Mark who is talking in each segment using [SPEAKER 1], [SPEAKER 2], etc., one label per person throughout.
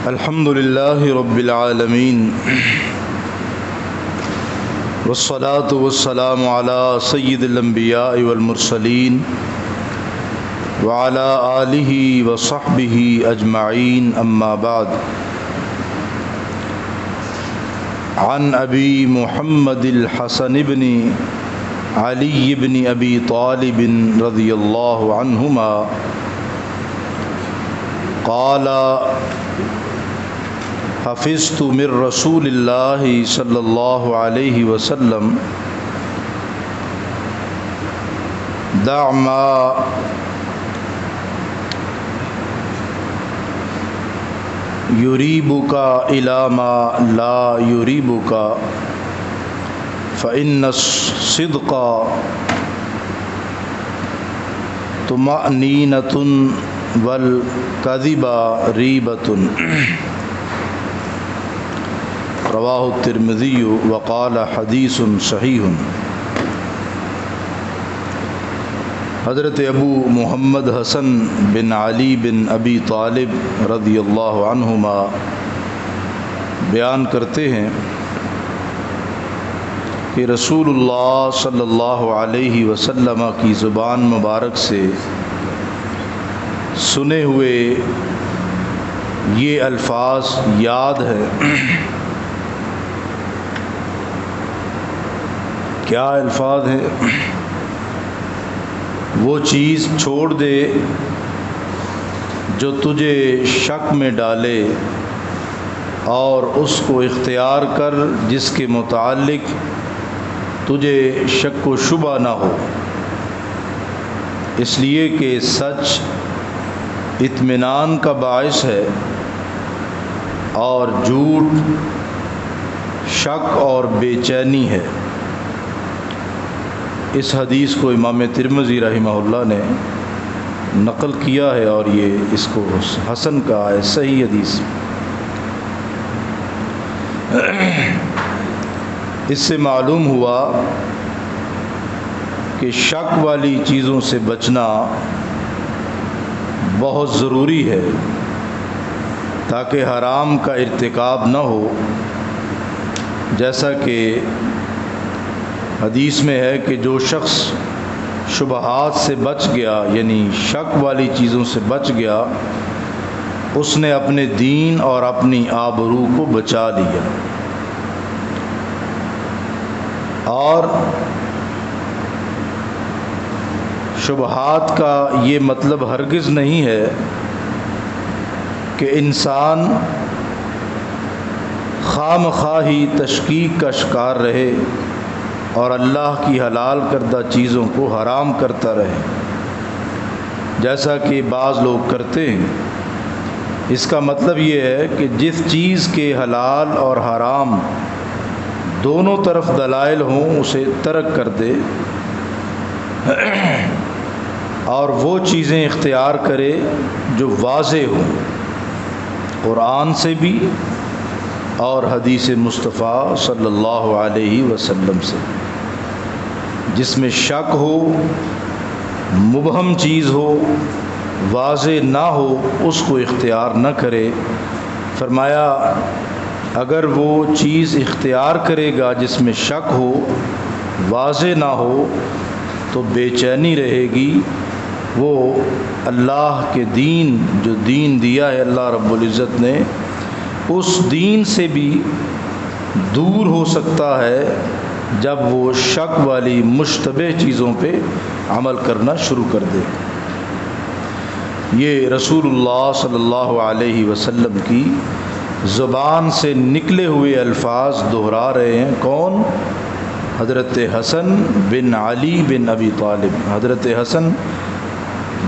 [SPEAKER 1] الحمد للہ رب العالمین والصلاة والسلام علی سید الانبیاء والمرسلین وعلی آلہ وصحبہ اجمعین اما بعد عن ابی محمد الحسن بن علی بن ابی طالب رضی اللہ عنہما قال حفظت من رسول اللہ صلی اللہ علیہ وسلم دع ما یریبک الی ما لا یریبک فإن الصدق طمأنینۃ والکذب ریبۃ رواہ الترمذی وقال حدیث صحیح۔ حضرت ابو محمد حسن بن علی بن ابی طالب رضی اللہ عنہما بیان کرتے ہیں کہ رسول اللہ صلی اللہ علیہ وسلم کی زبان مبارک سے سنے ہوئے یہ الفاظ یاد ہے۔ کیا الفاظ ہیں؟ وہ چیز چھوڑ دے جو تجھے شک میں ڈالے اور اس کو اختیار کر جس کے متعلق تجھے شک و شبہ نہ ہو، اس لیے کہ سچ اطمینان کا باعث ہے اور جھوٹ شک اور بے چینی ہے۔ اس حدیث کو امام ترمذی رحمہ اللہ نے نقل کیا ہے اور یہ اس کو حسن کہا ہے، صحیح حدیث۔ اس سے معلوم ہوا کہ شک والی چیزوں سے بچنا بہت ضروری ہے تاکہ حرام کا ارتکاب نہ ہو، جیسا کہ حدیث میں ہے کہ جو شخص شبہات سے بچ گیا یعنی شک والی چیزوں سے بچ گیا اس نے اپنے دین اور اپنی آبرو کو بچا لیا۔ اور شبہات کا یہ مطلب ہرگز نہیں ہے کہ انسان خواہ مخواہ ہی تشکیک کا شکار رہے اور اللہ کی حلال کردہ چیزوں کو حرام کرتا رہے، جیسا کہ بعض لوگ کرتے ہیں۔ اس کا مطلب یہ ہے کہ جس چیز کے حلال اور حرام دونوں طرف دلائل ہوں اسے ترک کر دے اور وہ چیزیں اختیار کرے جو واضح ہوں قرآن سے بھی اور حدیث مصطفیٰ صلی اللہ علیہ وسلم سے۔ جس میں شک ہو، مبہم چیز ہو، واضح نہ ہو، اس کو اختیار نہ کرے۔ فرمایا اگر وہ چیز اختیار کرے گا جس میں شک ہو، واضح نہ ہو، تو بے چینی رہے گی۔ وہ اللہ کے دین جو دین دیا ہے اللہ رب العزت نے، اس دین سے بھی دور ہو سکتا ہے جب وہ شک والی مشتبہ چیزوں پہ عمل کرنا شروع کر دے۔ یہ رسول اللہ صلی اللہ علیہ وسلم کی زبان سے نکلے ہوئے الفاظ دہرا رہے ہیں۔ کون؟ حضرت حسن بن علی بن ابی طالب۔ حضرت حسن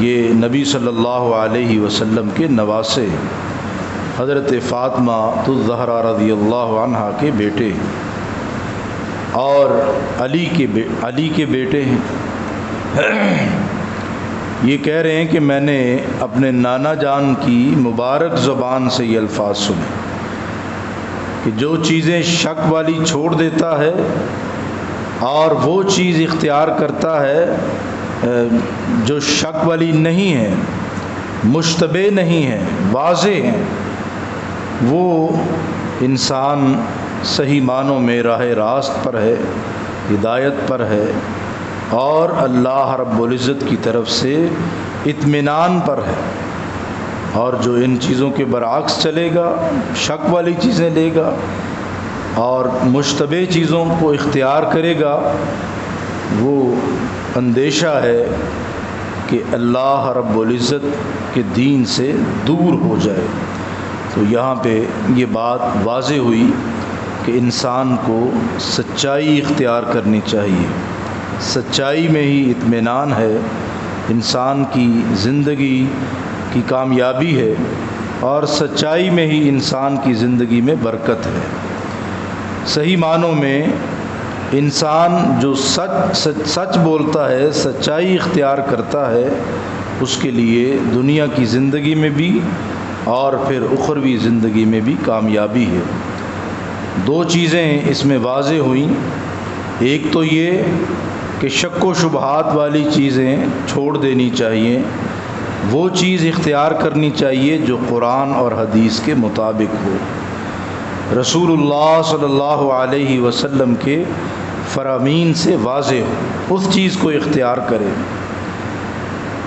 [SPEAKER 1] یہ نبی صلی اللہ علیہ وسلم کے نواسے، حضرت فاطمہ الزہرا رضی اللہ عنہا کے بیٹے اور علی کے بیٹے ہیں۔ یہ کہہ رہے ہیں کہ میں نے اپنے نانا جان کی مبارک زبان سے یہ الفاظ سنے کہ جو چیزیں شک والی چھوڑ دیتا ہے اور وہ چیز اختیار کرتا ہے جو شک والی نہیں ہے، مشتبہ نہیں ہے، واضح ہیں، وہ انسان صحیح معنوں میں راہ راست پر ہے، ہدایت پر ہے، اور اللہ رب العزت کی طرف سے اطمینان پر ہے۔ اور جو ان چیزوں کے برعکس چلے گا، شک والی چیزیں لے گا اور مشتبہ چیزوں کو اختیار کرے گا، وہ اندیشہ ہے کہ اللہ رب العزت کے دین سے دور ہو جائے۔ تو یہاں پہ یہ بات واضح ہوئی کہ انسان کو سچائی اختیار کرنی چاہیے، سچائی میں ہی اطمینان ہے، انسان کی زندگی کی کامیابی ہے، اور سچائی میں ہی انسان کی زندگی میں برکت ہے۔ صحیح معنوں میں انسان جو سچ بولتا ہے، سچائی اختیار کرتا ہے، اس کے لیے دنیا کی زندگی میں بھی اور پھر اخروی زندگی میں بھی کامیابی ہے۔ دو چیزیں اس میں واضح ہوئیں، ایک تو یہ کہ شک و شبہات والی چیزیں چھوڑ دینی چاہیے، وہ چیز اختیار کرنی چاہیے جو قرآن اور حدیث کے مطابق ہو، رسول اللہ صلی اللہ علیہ وسلم کے فرامین سے واضح ہو، اس چیز کو اختیار کرے۔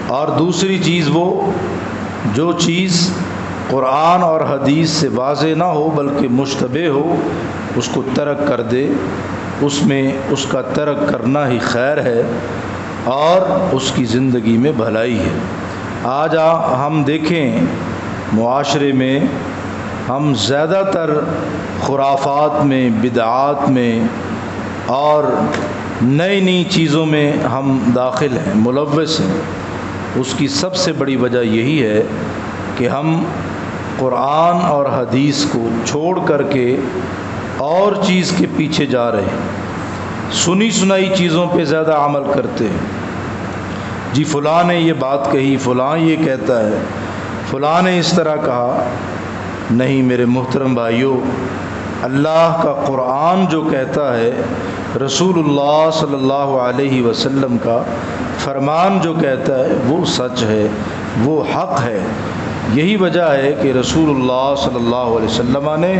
[SPEAKER 1] اور دوسری چیز وہ جو چیز قرآن اور حدیث سے واضح نہ ہو بلکہ مشتبہ ہو، اس کو ترک کر دے، اس میں اس کا ترک کرنا ہی خیر ہے اور اس کی زندگی میں بھلائی ہے۔ آج ہم دیکھیں معاشرے میں ہم زیادہ تر خرافات میں، بدعات میں اور نئی چیزوں میں ہم داخل ہیں، ملوث ہیں۔ اس کی سب سے بڑی وجہ یہی ہے کہ ہم قرآن اور حدیث کو چھوڑ کر کے اور چیز کے پیچھے جا رہے ہیں، سنی سنائی چیزوں پہ زیادہ عمل کرتے ہیں۔ جی فلاں نے یہ بات کہی، فلاں یہ کہتا ہے، فلاں نے اس طرح کہا۔ نہیں میرے محترم بھائیوں، اللہ کا قرآن جو کہتا ہے، رسول اللہ صلی اللہ علیہ وسلم کا فرمان جو کہتا ہے، وہ سچ ہے، وہ حق ہے۔ یہی وجہ ہے کہ رسول اللہ صلی اللہ علیہ وسلم نے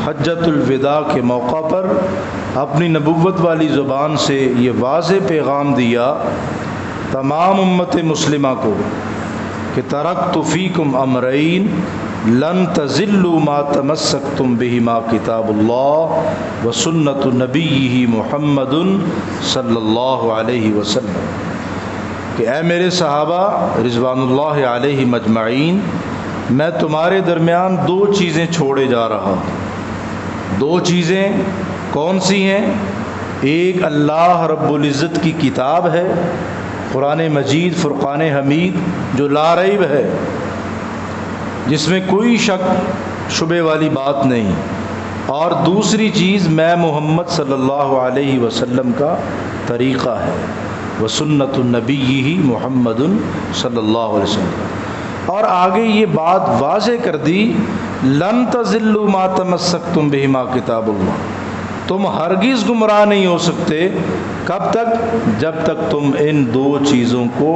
[SPEAKER 1] حجۃ الوداع کے موقع پر اپنی نبوت والی زبان سے یہ واضح پیغام دیا تمام امت مسلمہ کو کہ ترکت فیکم امرین لن تضلوا ما تمسکتم بہما کتاب اللہ و سنت نبیہ محمد صلی اللہ علیہ وسلم، کہ اے میرے صحابہ رضوان اللہ علیہ مجمعین، میں تمہارے درمیان دو چیزیں چھوڑے جا رہا ہوں۔ دو چیزیں کون سی ہیں؟ ایک اللہ رب العزت کی کتاب ہے، قرآن مجید فرقان حمید، جو لا ریب ہے، جس میں کوئی شک شبے والی بات نہیں، اور دوسری چیز میں محمد صلی اللہ علیہ وسلم کا طریقہ ہے، وسنت النبی محمد صلی اللہ علیہ وسلم۔ اور آگے یہ بات واضح کر دی، لن تضلوا ما تمسکتم بہما کتاب اللہ، تم ہرگز گمراہ نہیں ہو سکتے، کب تک؟ جب تک تم ان دو چیزوں کو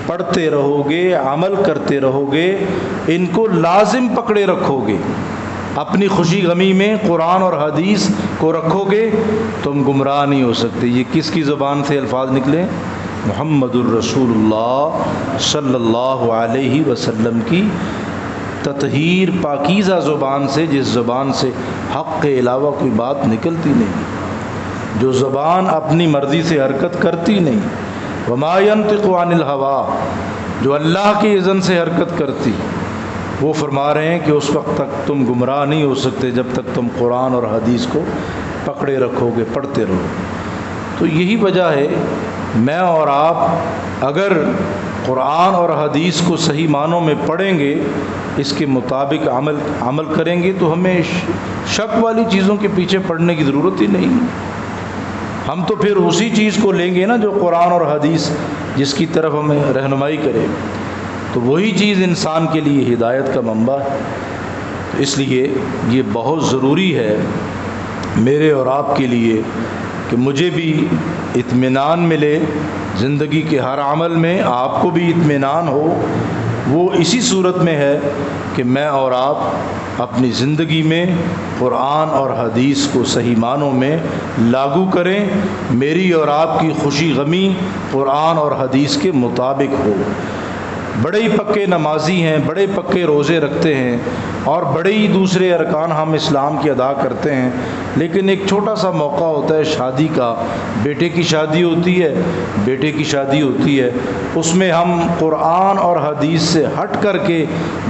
[SPEAKER 1] پڑھتے رہو گے، عمل کرتے رہو گے، ان کو لازم پکڑے رکھو گے، اپنی خوشی غمی میں قرآن اور حدیث کو رکھو گے، تم گمراہ نہیں ہو سکتے۔ یہ کس کی زبان سے الفاظ نکلے؟ محمد الرسول اللہ صلی اللہ علیہ وسلم کی تطہیر پاکیزہ زبان سے، جس زبان سے حق کے علاوہ کوئی بات نکلتی نہیں، جو زبان اپنی مرضی سے حرکت کرتی نہیں، وما ينطق عن الهوى، جو اللہ کی اذن سے حرکت کرتی۔ وہ فرما رہے ہیں کہ اس وقت تک تم گمراہ نہیں ہو سکتے جب تک تم قرآن اور حدیث کو پکڑے رکھو گے، پڑھتے رہو۔ تو یہی وجہ ہے، میں اور آپ اگر قرآن اور حدیث کو صحیح معنوں میں پڑھیں گے، اس کے مطابق عمل کریں گے، تو ہمیں شک والی چیزوں کے پیچھے پڑنے کی ضرورت ہی نہیں۔ ہم تو پھر اسی چیز کو لیں گے نا جو قرآن اور حدیث جس کی طرف ہمیں رہنمائی کرے، تو وہی چیز انسان کے لیے ہدایت کا منبع ہے۔ تو اس لیے یہ بہت ضروری ہے میرے اور آپ کے لیے کہ مجھے بھی اطمینان ملے زندگی کے ہر عمل میں، آپ کو بھی اطمینان ہو۔ وہ اسی صورت میں ہے کہ میں اور آپ اپنی زندگی میں قرآن اور حدیث کو صحیح معنوں میں لاگو کریں، میری اور آپ کی خوشی غمی قرآن اور حدیث کے مطابق ہو۔ بڑے ہی پکے نمازی ہیں، بڑے پکے روزے رکھتے ہیں اور بڑے ہی دوسرے ارکان ہم اسلام کی ادا کرتے ہیں، لیکن ایک چھوٹا سا موقع ہوتا ہے شادی کا، بیٹے کی شادی ہوتی ہے، بیٹے کی شادی ہوتی ہے، اس میں ہم قرآن اور حدیث سے ہٹ کر کے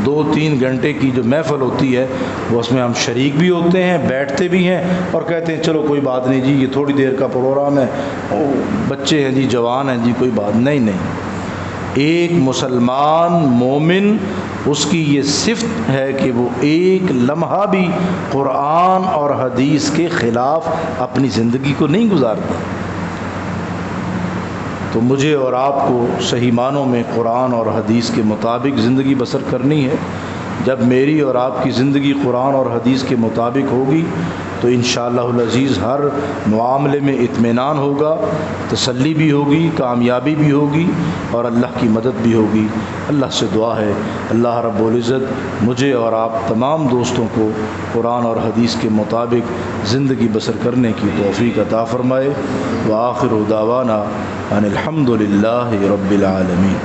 [SPEAKER 1] 2-3 گھنٹے کی جو محفل ہوتی ہے وہ اس میں ہم شریک بھی ہوتے ہیں، بیٹھتے بھی ہیں اور کہتے ہیں چلو کوئی بات نہیں جی، یہ تھوڑی دیر کا پروگرام ہے، بچے ہیں جی، جوان ہیں جی، کوئی بات نہیں۔ ایک مسلمان مومن اس کی یہ صفت ہے کہ وہ ایک لمحہ بھی قرآن اور حدیث کے خلاف اپنی زندگی کو نہیں گزارتا۔ تو مجھے اور آپ کو صحیح معنوں میں قرآن اور حدیث کے مطابق زندگی بسر کرنی ہے۔ جب میری اور آپ کی زندگی قرآن اور حدیث کے مطابق ہوگی تو انشاءاللہ العزیز ہر معاملے میں اطمینان ہوگا، تسلی بھی ہوگی، کامیابی بھی ہوگی اور اللہ کی مدد بھی ہوگی۔ اللہ سے دعا ہے اللہ رب العزت مجھے اور آپ تمام دوستوں کو قرآن اور حدیث کے مطابق زندگی بسر کرنے کی توفیق عطا فرمائے۔ وآخر دعوانا ان الحمد للہ رب العالمین۔